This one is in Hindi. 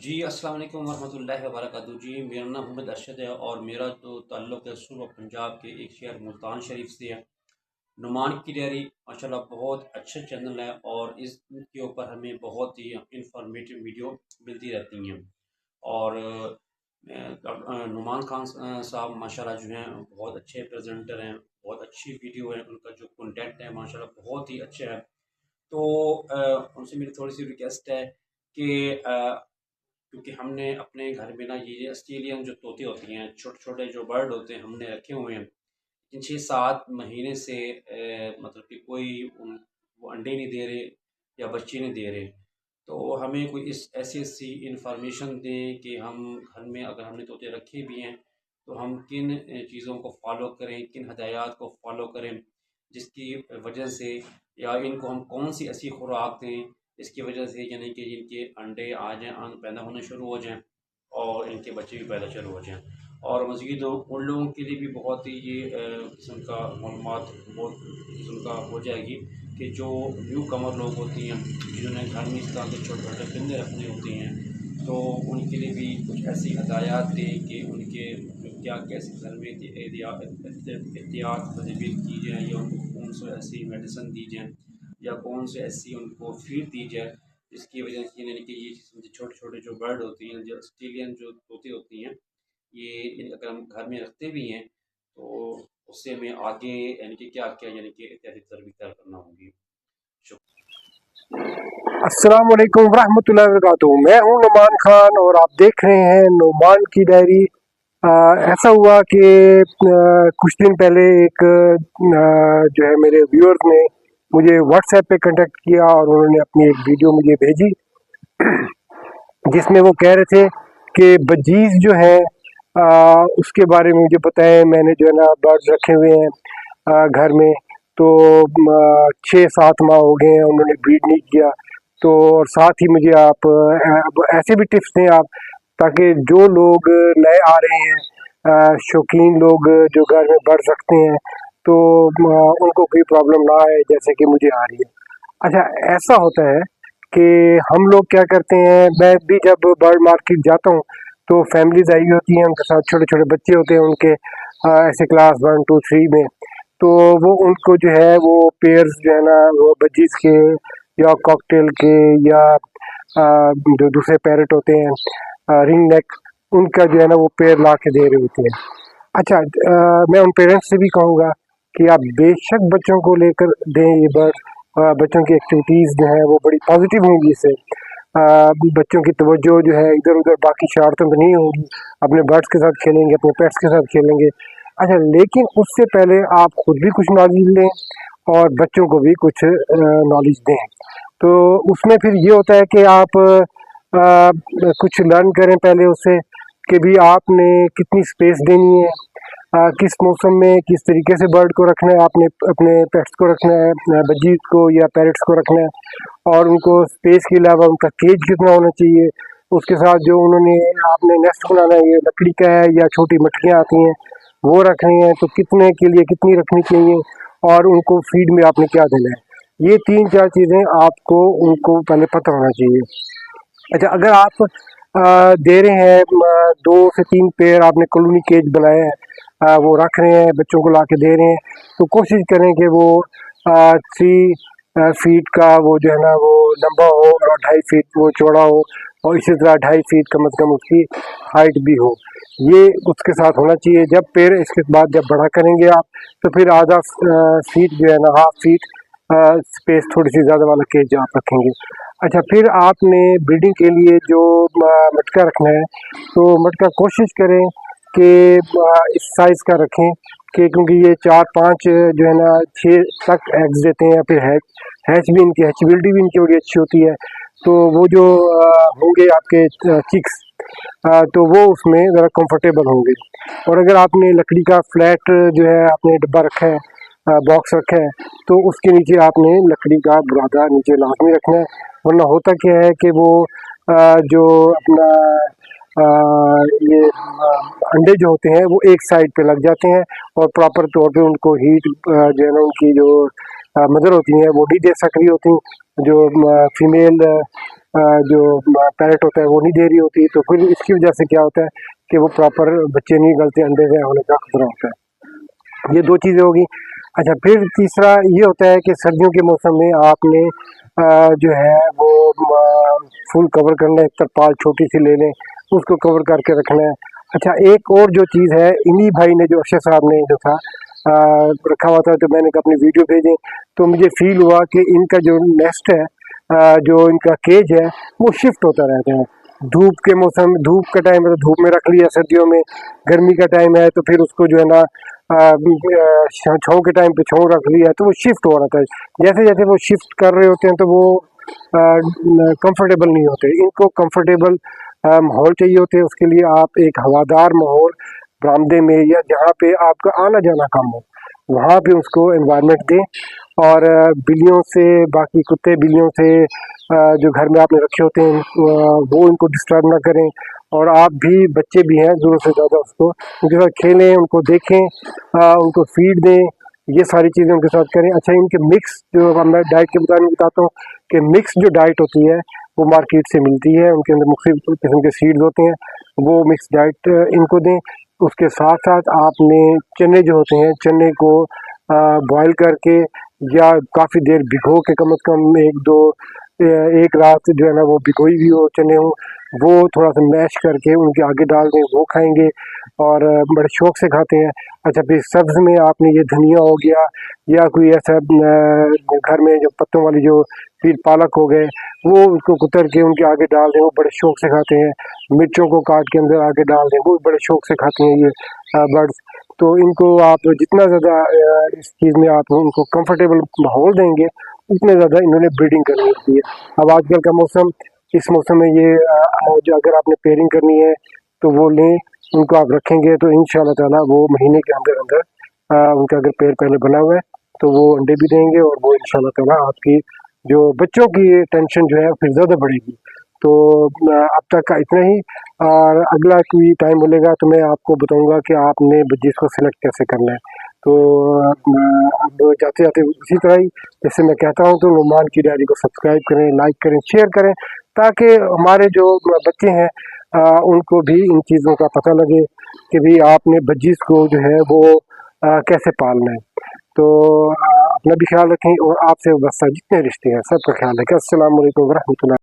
जी, अस्सलाम वालेकुम वरहमतुल्लाहि वबरकातुहू। जी, मेरा नाम मोहम्मद अरशद है और मेरा जो ताल्लुक़ है सूबा पंजाब के एक शहर मुल्तान शरीफ से है। नुमान की डायरी माशाल्लाह बहुत अच्छा चैनल है और इसके ऊपर हमें बहुत ही इंफॉर्मेटिव वीडियो मिलती रहती हैं। और नुमान खान साहब माशाल्लाह जो हैं बहुत अच्छे प्रेज़ेंटर हैं, बहुत अच्छी वीडियो है, उनका जो कंटेंट है माशाल्लाह बहुत ही अच्छा है। तो उनसे मेरी थोड़ी-सी रिक्वेस्ट है कि क्योंकि हमने अपने घर में ना ये ऑस्ट्रेलियन जो तोते होती हैं, छोटे-छोटे जो बर्ड होते हैं, हमने रखे हुए हैं। इन 6-7 महीने से मतलब कि कोई वो अंडे नहीं दे रहे या बच्चे नहीं दे रहे। तो हमें कोई इस ऐसी-ऐसी इन्फॉर्मेशन दें कि हम घर में अगर हमने तोते रखे भी हैं, तो हम किन चीज़ों को फ़ॉलो करें, किन हदायत को फ़ॉलो करें, जिसकी वजह से या इनको हम कौन-सी ऐसी खुराक दें, जिसकी वजह से यानी कि इनके अंडे आ जाएँ, पैदा होने शुरू हो जाएँ और इनके बच्चे भी पैदा शुरू हो जाएँ। और मज़ीद उन लोगों के लिए भी बहुत ही ये किस्म का मालूमात बहुत किस्म का हो जाएगी कि जो न्यू कमर लोग होती हैं, जिन्होंने घर में इस तरह के छोटे-छोटे परिंदे रखने होते हैं, तो उनके लिए भी कुछ ऐसी हदायत दें कि उनके क्या कैसे घर में एहतियात तदबीर की जाए या उनको कौन सी ऐसी मेडिसिन दी जाए या कौन सी ऐसी उनको फीड दी जाए, जिसकी वजह से यानी कि ये छोटे-छोटे जो बर्ड होती हैं, जो ऑस्ट्रेलियन जो तोते होती हैं, ये अगर हम घर में रखते भी हैं, तो उससे हमें आगे यानी कि क्या-क्या यानी कि इत्यादि तरह करना होगी। शुक्रिया। अस्सलाम वालेकुम रहमतुल्लाहि वबरकातुहू। मैं हूं नुमान खान और आप देख रहे हैं नुमान की डायरी। ऐसा हुआ कि कुछ दिन पहले एक जो है मेरे व्यूअर्स ने मुझे व्हाट्सएप पे कांटेक्ट किया और उन्होंने अपनी एक वीडियो मुझे भेजी जिसमें वो कह रहे थे कि बजीज जो है उसके बारे में मुझे बताएं। मैंने जो है ना बर्ड्स रखे हुए हैं घर में, तो 6-7 माह हो गए हैं उन्होंने ब्रीड नहीं किया। तो और साथ ही मुझे आप ऐसे भी टिप्स दें आप, ताकि जो लोग नए आ रहे हैं, शौकीन लोग जो घर में बर्ड्स रखते हैं, तो उनको कोई प्रॉब्लम ना आए जैसे कि मुझे आ रही है। अच्छा, ऐसा होता है कि हम लोग क्या करते हैं, मैं भी जब बर्ड मार्केट जाता हूँ तो फैमिलीज आई होती हैं, उनके साथ छोटे छोटे बच्चे होते हैं उनके, ऐसे क्लास 1 2 3 में। तो वो उनको जो है वो पेयर्स जो है ना वो बजीज के या कॉकटेल के या जो दूसरे पैरट होते हैं रिंग नेक, उनका जो है ना वो पेयर ला के दे रहे होते हैं। अच्छा, मैं उन पेरेंट्स से भी कहूँगा कि आप बेशक बच्चों को लेकर दें ये बर्ड। बच्चों की एक्टिविटीज़ जो है वो बड़ी पॉजिटिव होंगी इससे। बच्चों की तवज्जो जो है इधर उधर बाकी शरारतों पर नहीं होगी, अपने बर्ड्स के साथ खेलेंगे, अपने पेट्स के साथ खेलेंगे। अच्छा, लेकिन उससे पहले आप खुद भी कुछ नॉलेज लें और बच्चों को भी कुछ नॉलेज दें। तो उसमें फिर ये होता है कि आप कुछ लर्न करें पहले उससे, कि भी आपने कितनी स्पेस देनी है, किस मौसम में किस तरीके से बर्ड को रखना है, आपने अपने पेट्स को रखना है, बजीज को या पैरट्स को रखना है, और उनको स्पेस के अलावा उनका केज कितना होना चाहिए। उसके साथ जो उन्होंने आपने नेस्ट बनाना है, ये लकड़ी का है या छोटी मटकियाँ आती हैं वो रखनी है, तो कितने के लिए कितनी रखनी चाहिए, और उनको फीड में आपने क्या देना है। ये 3-4 चीज़ें आपको उनको पहले पता होना चाहिए। अच्छा, अगर आप दे रहे हैं 2 से 3 पेयर आपने कॉलोनी केज बनाया है, वो रख रहे हैं, बच्चों को ला के दे रहे हैं, तो कोशिश करें कि वो 3 फीट का वो जो है ना वो लंबा हो और 2.5 फीट वो चौड़ा हो, और इसी तरह 2.5 फीट कम से कम उसकी हाइट भी हो। ये उसके साथ होना चाहिए। जब पेड़ इसके बाद जब बड़ा करेंगे आप, तो फिर आधा फीट जो है ना, हाफ फीट स्पेस थोड़ी सी ज़्यादा वाला केज आप रखेंगे। अच्छा, फिर आपने ब्रीडिंग के लिए जो मटका रखना है, तो मटका कोशिश करें कि इस साइज़ का रखें कि, क्योंकि ये 4-5 जो है ना 6 तक एग्स देते हैं, फिर हैच भी इनकी हैचबिलिटी भी इनकी बड़ी अच्छी होती है। तो वो जो होंगे आपके चिक्स, तो वो उसमें ज़रा कंफर्टेबल होंगे। और अगर आपने लकड़ी का फ्लैट जो है आपने डब्बा रखा है, बॉक्स रखा है, तो उसके नीचे आपने लकड़ी का बुरादा नीचे लाजमी रखना है। वरना होता क्या है कि वो जो अपना ये अंडे जो होते हैं वो एक साइड पे लग जाते हैं, और प्रॉपर तौर पे उनको हीट जो है ना उनकी जो मदर होती हैं वो नहीं दे सक रही होती। जो फीमेल जो पैरेट होता है वो नहीं दे रही होती, तो फिर इसकी वजह से क्या होता है कि वो प्रॉपर बच्चे नहीं निकलते, अंडे से होने का खतरा होता है। ये दो चीज़ें होगी। अच्छा, फिर तीसरा ये होता है कि सर्दियों के मौसम में आपने जो है वो फुल कवर करना है, एक तरपाल छोटी सी ले लें, उसको कवर करके रखना है। अच्छा, एक और जो चीज़ है, इन्हीं भाई ने जो अक्षय साहब ने जो था रखा हुआ था, तो मैंने अपनी वीडियो भेजे, तो मुझे फील हुआ कि इनका जो नेस्ट है, जो इनका केज है, वो शिफ्ट होता रहता है। धूप के मौसम, धूप का टाइम है तो धूप में रख लिया, सर्दियों में गर्मी का टाइम है तो फिर उसको जो है ना छाँव के टाइम पे छाँव रख लिया, तो वो शिफ्ट हो रहा था। जैसे जैसे वो शिफ्ट कर रहे होते हैं तो वो कंफर्टेबल नहीं होते। इनको कंफर्टेबल माहौल चाहिए होते हैं, उसके लिए आप एक हवादार माहौल बरामदे में या जहाँ पे आपका आना जाना कम हो, वहाँ पे उसको एनवायरनमेंट दें। और बिल्लियों से, बाकी कुत्ते बिल्लियों से जो घर में आपने रखे होते हैं वो इनको डिस्टर्ब ना करें। और आप भी, बच्चे भी हैं, ज़रूरत से ज़्यादा उसको उनके साथ खेलें, उनको देखें, उनको फीड दें, ये सारी चीज़ें उनके साथ करें। अच्छा, इनके मिक्स जो मैं डाइट के बारे में बताता हूँ कि मिक्स जो डाइट होती है वो मार्केट से मिलती है, उनके अंदर मुख्तलिफ किस्म के सीड्स होते हैं, वो मिक्स डाइट इनको दें। उसके साथ साथ आपने चने जो होते हैं, चने को बॉयल करके या काफ़ी देर भिगो के, कम से कम एक रात जो है ना वो भिगोई हुई हो चने हो, वो थोड़ा सा मैश करके उनके आगे डाल दें, वो खाएंगे और बड़े शौक से खाते हैं। अच्छा, फिर सब्ज़ में आपने ये धनिया हो गया या कोई ऐसा घर में जो पत्तों वाली जो फिर पालक हो गए, वो उसको कुतर के उनके आगे डाल दें, वो बड़े शौक से खाते हैं। मिर्चों को काट के अंदर आगे डाल दें, वो बड़े शौक से खाते हैं ये बर्ड्स। तो इनको आप जितना ज़्यादा इस चीज़ में आप उनको कंफर्टेबल माहौल देंगे, उतने ज़्यादा इन्होंने ब्रीडिंग करनी होती है। अब आजकल का मौसम, इस मौसम में ये जो अगर आपने पेयरिंग करनी है तो वो लें, उनको आप रखेंगे तो इंशाल्लाह ताला वो महीने के अंदर अंदर उनका अगर पेड़ पहले बना हुआ है तो वो अंडे भी देंगे और वो इंशाल्लाह ताला आपकी जो बच्चों की टेंशन जो है फिर ज़्यादा बढ़ेगी। तो अब तक का इतना ही, और अगला कोई टाइम मिलेगा तो मैं आपको बताऊंगा कि आपने बजीज को सिलेक्ट कैसे करना है। तो अब जाते जाते इसी तरह ही जैसे मैं कहता हूँ, तो नुमान की डायरी को सब्सक्राइब करें, लाइक करें, शेयर करें, ताकि हमारे जो बच्चे हैं उनको भी इन चीज़ों का पता लगे कि भी आपने बजीज को जो है वो कैसे पालना है। तो अपना भी ख्याल रखें और आपसे बस जितने रिश्ते हैं सबका ख्याल रखें। अस्सलाम वालेकुम व रहमतुल्लाह।